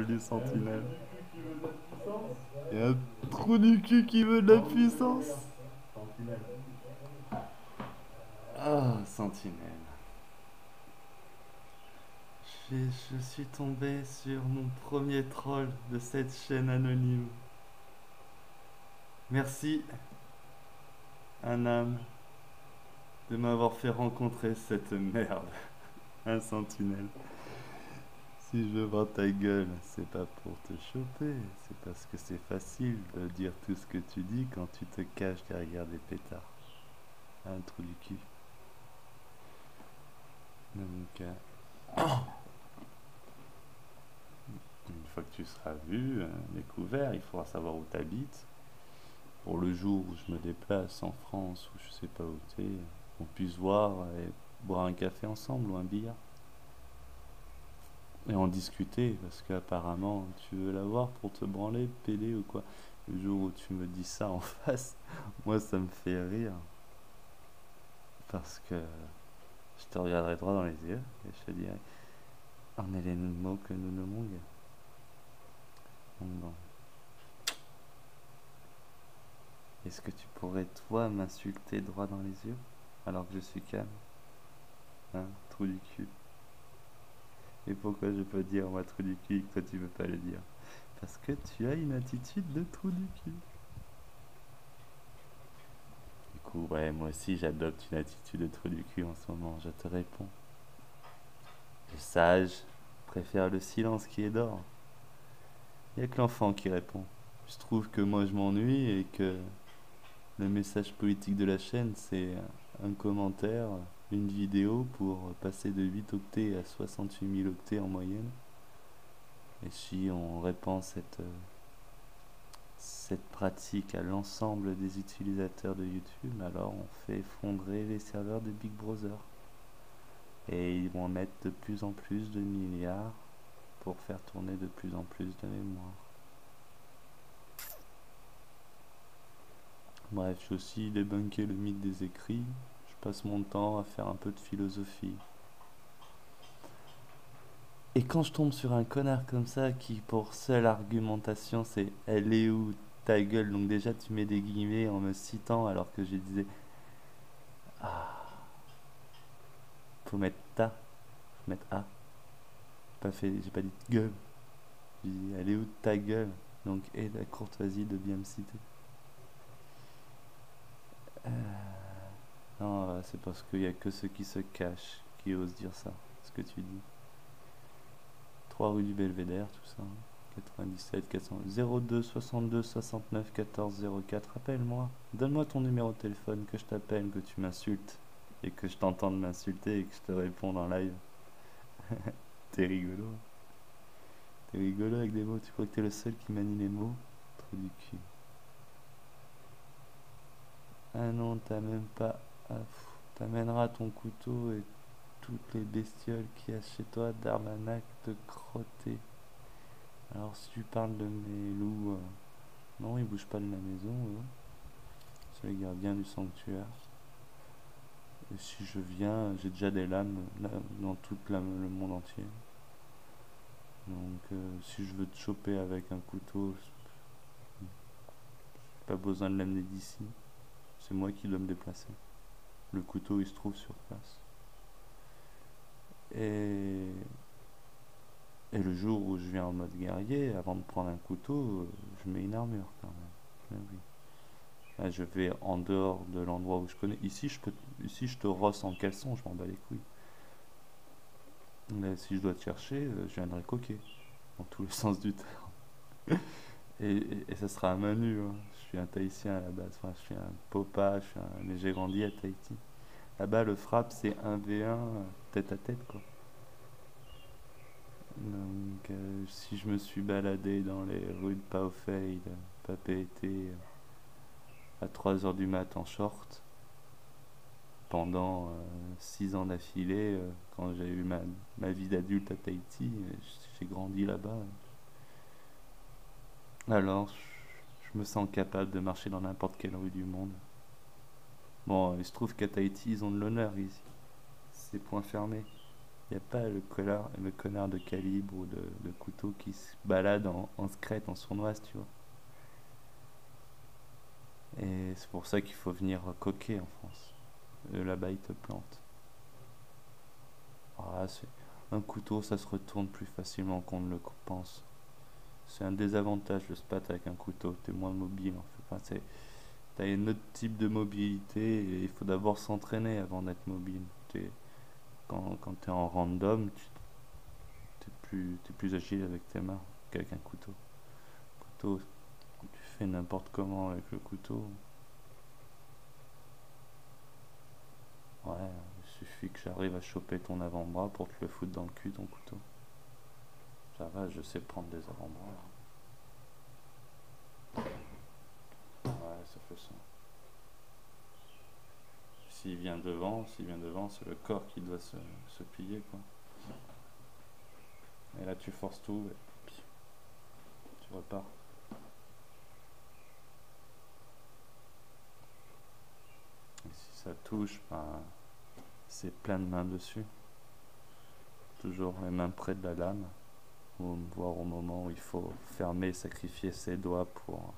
Salut Sentinelle. Et un trou du cul qui veut de la puissance. Ah, Sentinelle. Je suis tombé sur mon premier troll de cette chaîne anonyme. Merci, Anam, de m'avoir fait rencontrer cette merde. Un Sentinelle. Si je veux voir ta gueule, c'est pas pour te choper, c'est parce que c'est facile de dire tout ce que tu dis quand tu te caches derrière des pétards. Un trou du cul. Donc, une fois que tu seras vu, découvert, il faudra savoir où t'habites. Pour le jour où je me déplace en France ou je sais pas où t'es, qu'on puisse voir et boire un café ensemble ou un billard. Et en discuter, parce qu'apparemment tu veux la voir pour te branler, pédé ou quoi. Le jour où tu me dis ça en face, moi ça me fait rire. Parce que je te regarderai droit dans les yeux et je te dirai, on est les mots que nous nommons gars. Donc bon. Est-ce que tu pourrais toi m'insulter droit dans les yeux alors que je suis calme? Hein, trou du cul. Et pourquoi je peux dire moi trou du cul et que toi tu veux pas le dire? Parce que tu as une attitude de trou du cul. Du coup, ouais, moi aussi j'adopte une attitude de trou du cul en ce moment, je te réponds. Le sage préfère le silence qui est d'or. Il n'y a que l'enfant qui répond. Je trouve que moi je m'ennuie et que le message politique de la chaîne c'est un commentaire, une vidéo pour passer de 8 octets à 68 000 octets en moyenne. Et si on répand cette pratique à l'ensemble des utilisateurs de YouTube, alors on fait effondrer les serveurs de Big Brother. Et ils vont mettre de plus en plus de milliards pour faire tourner de plus en plus de mémoire. Bref, j'ai aussi débunké le mythe des écrits. Je passe mon temps à faire un peu de philosophie. Et quand je tombe sur un connard comme ça qui pour seule argumentation c'est elle est où ta gueule, donc déjà tu mets des guillemets en me citant alors que je disais faut mettre ta, faut mettre a, pas fait, j'ai pas dit gueule, j'ai dit elle est où ta gueule, donc et la courtoisie de bien me citer. Non, c'est parce qu'il y a que ceux qui se cachent qui osent dire ça, ce que tu dis. 3 rue du Belvédère, tout ça. 97 400 02 62 69 14 04. Appelle-moi. Donne-moi ton numéro de téléphone, que je t'appelle, que tu m'insultes et que je t'entende m'insulter et que je te réponde en live. T'es rigolo. T'es rigolo avec des mots. Tu crois que t'es le seul qui manie les mots? Trop du cul. Ah non, t'as même pas. Ah, t'amèneras ton couteau et toutes les bestioles qu'il y a chez toi d'Armanac de crotter. Alors si tu parles de mes loups, non, ils bougent pas de la maison, eux. C'est les gardiens du sanctuaire. Et si je viens, j'ai déjà des lames dans tout le monde entier. Donc si je veux te choper avec un couteau, j'ai pas besoin de l'amener d'ici. C'est moi qui dois me déplacer. Le couteau il se trouve sur place. Et, et le jour où je viens en mode guerrier, avant de prendre un couteau, je mets une armure quand même. Mais oui. Là, je vais en dehors de l'endroit où je connais. Ici, je te rosse en caleçon, je m'en bats les couilles. Là, si je dois te chercher, je viendrai coquer, dans tous les sens du terme. Et ça sera à main nue, hein. Je suis un Tahitien à la base, enfin, je suis un Popa, mais j'ai grandi à Tahiti. Là-bas, le frappe, c'est 1v1, tête à tête, quoi. Donc, si je me suis baladé dans les rues de Paufeil, Papeete, à 3 heures du mat en short, pendant 6 ans d'affilée, quand j'ai eu ma vie d'adulte à Tahiti, j'ai grandi là-bas. Alors, je me sens capable de marcher dans n'importe quelle rue du monde. Bon, il se trouve qu'à Tahiti, ils ont de l'honneur ici. C'est point fermé. Il n'y a pas le connard de calibre ou de couteau qui se balade en secrète, en sournoise, tu vois. Et c'est pour ça qu'il faut venir coquer en France. Là-bas, ils te plantent. Ah, un couteau, ça se retourne plus facilement qu'on ne le pense. C'est un désavantage de se battre avec un couteau. T'es moins mobile en fait. T'as un autre type de mobilité et il faut d'abord s'entraîner avant d'être mobile. Quand t'es en random, t'es plus agile avec tes mains qu'avec un couteau. Couteau, tu fais n'importe comment avec le couteau. Ouais, il suffit que j'arrive à choper ton avant-bras pour te le foutre dans le cul, ton couteau. Ça va, je sais prendre des avant-bras. Ouais, ça fait ça. S'il vient devant, c'est le corps qui doit se plier, quoi. Et là, tu forces tout et puis, tu repars. Et si ça touche, ben, c'est plein de mains dessus. Toujours les mains près de la lame. Ou voir au moment où il faut fermer, sacrifier ses doigts pour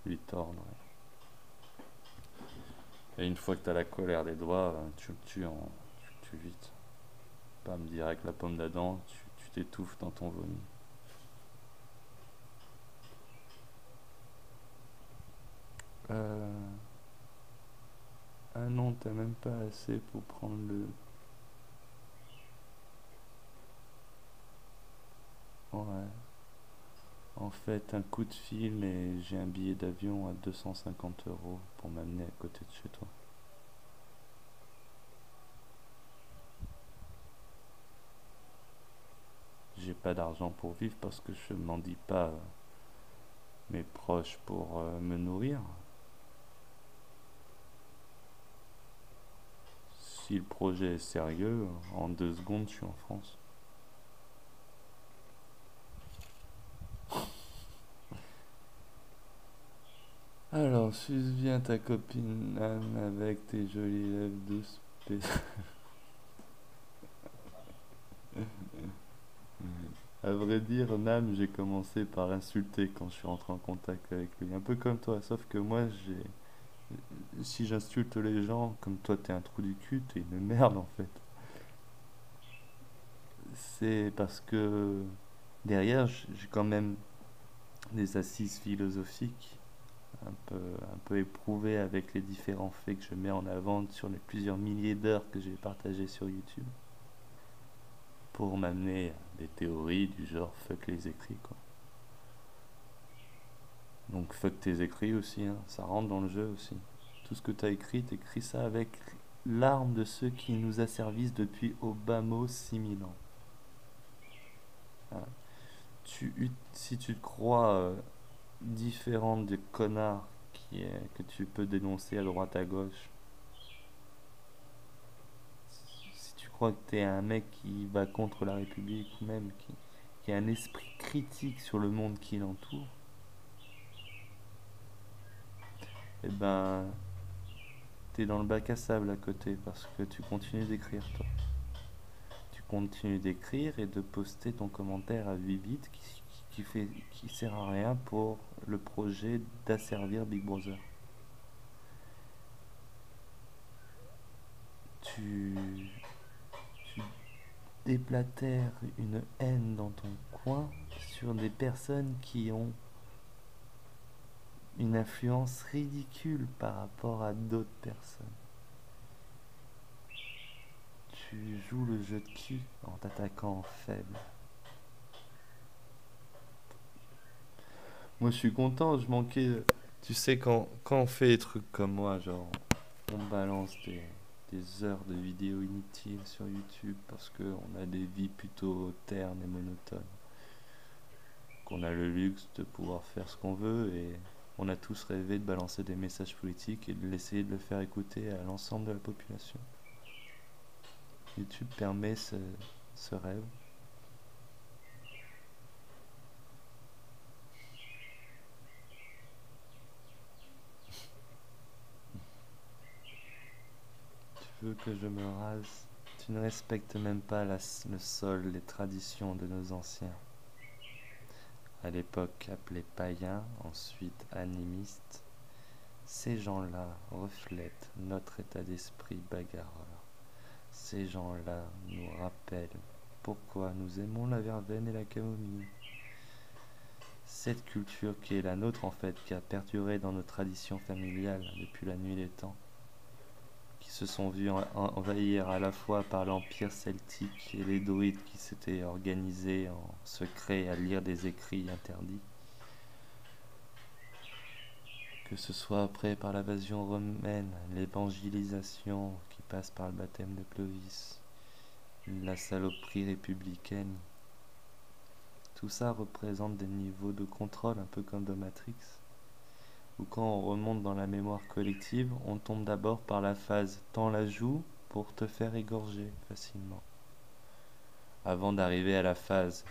lui tordre. Et une fois que tu as la colère des doigts, tu le tues, tu le tues vite. Pas me dire avec la pomme d'Adam, tu t'étouffes dans ton vomi. Euh... Ah non, t'as même pas assez pour prendre le... Ouais. En fait, un coup de fil et j'ai un billet d'avion à 250 € pour m'amener à côté de chez toi. J'ai pas d'argent pour vivre parce que je mendie pas mes proches pour me nourrir. Si le projet est sérieux, en 2 secondes, je suis en France. Alors, suce bien ta copine Anne avec tes jolies lèvres douces. À vrai dire, Nam, j'ai commencé par insulter quand je suis rentré en contact avec lui. Un peu comme toi, sauf que moi, si j'insulte les gens, comme toi t'es un trou du cul, t'es une merde en fait. C'est parce que derrière, j'ai quand même des assises philosophiques un peu éprouvées avec les différents faits que je mets en avant sur les plusieurs milliers d'heures que j'ai partagées sur YouTube pour m'amener à des théories du genre fuck les écrits quoi. Donc fuck tes écrits aussi, hein, ça rentre dans le jeu aussi. Tout ce que t'as écrit, t'écris ça avec l'arme de ceux qui nous asservissent depuis au bas mot 6000 ans. Voilà. Si tu te crois différent des connards que tu peux dénoncer à droite à gauche, si tu crois que t'es un mec qui va contre la République ou même qui a un esprit critique sur le monde qui l'entoure, eh ben t'es dans le bac à sable à côté parce que tu continues d'écrire toi. Tu continues d'écrire et de poster ton commentaire à vite qui sert à rien pour le projet d'asservir Big Brother. Tu, tu déblatères une haine dans ton coin sur des personnes qui ont une influence ridicule par rapport à d'autres personnes. Tu joues le jeu de qui en t'attaquant en faible. Moi je suis content, je manquais. Tu sais, quand on fait des trucs comme moi, genre on balance des heures de vidéos inutiles sur YouTube parce qu'on a des vies plutôt ternes et monotones. Qu'on a le luxe de pouvoir faire ce qu'on veut et on a tous rêvé de balancer des messages politiques et de l'essayer de le faire écouter à l'ensemble de la population. YouTube permet ce rêve. Tu veux que je me rase? tu ne respectes même pas le sol, les traditions de nos anciens. À l'époque appelés païens, ensuite animistes, ces gens-là reflètent notre état d'esprit bagarreur. Ces gens-là nous rappellent pourquoi nous aimons la verveine et la camomille. Cette culture qui est la nôtre en fait, qui a perduré dans nos traditions familiales depuis la nuit des temps, qui se sont vus envahir à la fois par l'empire celtique et les druides qui s'étaient organisés en secret à lire des écrits interdits, que ce soit après par l'invasion romaine, l'évangélisation qui passe par le baptême de Clovis, la saloperie républicaine. Tout ça représente des niveaux de contrôle un peu comme dans Matrix, où quand on remonte dans la mémoire collective, on tombe d'abord par la phase tends la joue pour te faire égorger facilement, avant d'arriver à la phase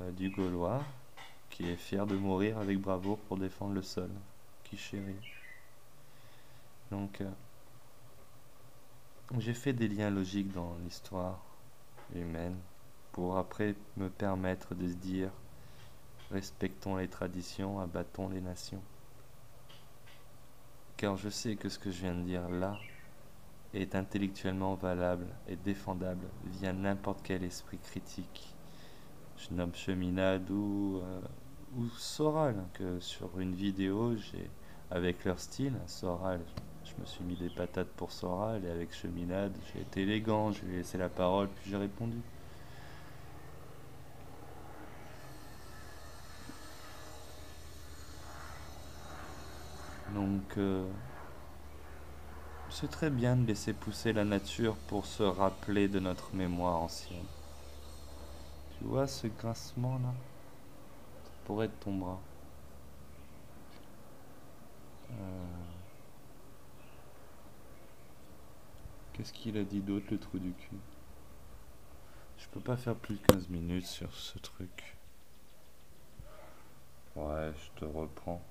du Gaulois, qui est fier de mourir avec bravoure pour défendre le sol, qui chérit. Donc, j'ai fait des liens logiques dans l'histoire humaine pour après me permettre de se dire respectons les traditions, abattons les nations. Car je sais que ce que je viens de dire là est intellectuellement valable et défendable via n'importe quel esprit critique. Je nomme Cheminade ou Soral, que sur une vidéo, avec leur style, Soral, je me suis mis des patates pour Soral, et avec Cheminade, j'ai été élégant, je lui ai laissé la parole, puis j'ai répondu. Donc, c'est très bien de laisser pousser la nature pour se rappeler de notre mémoire ancienne. Tu vois ce grincement là? Ça pourrait être ton bras. Euh, Qu'est-ce qu'il a dit d'autre, le trou du cul? Je peux pas faire plus de 15 minutes sur ce truc. Ouais, je te reprends.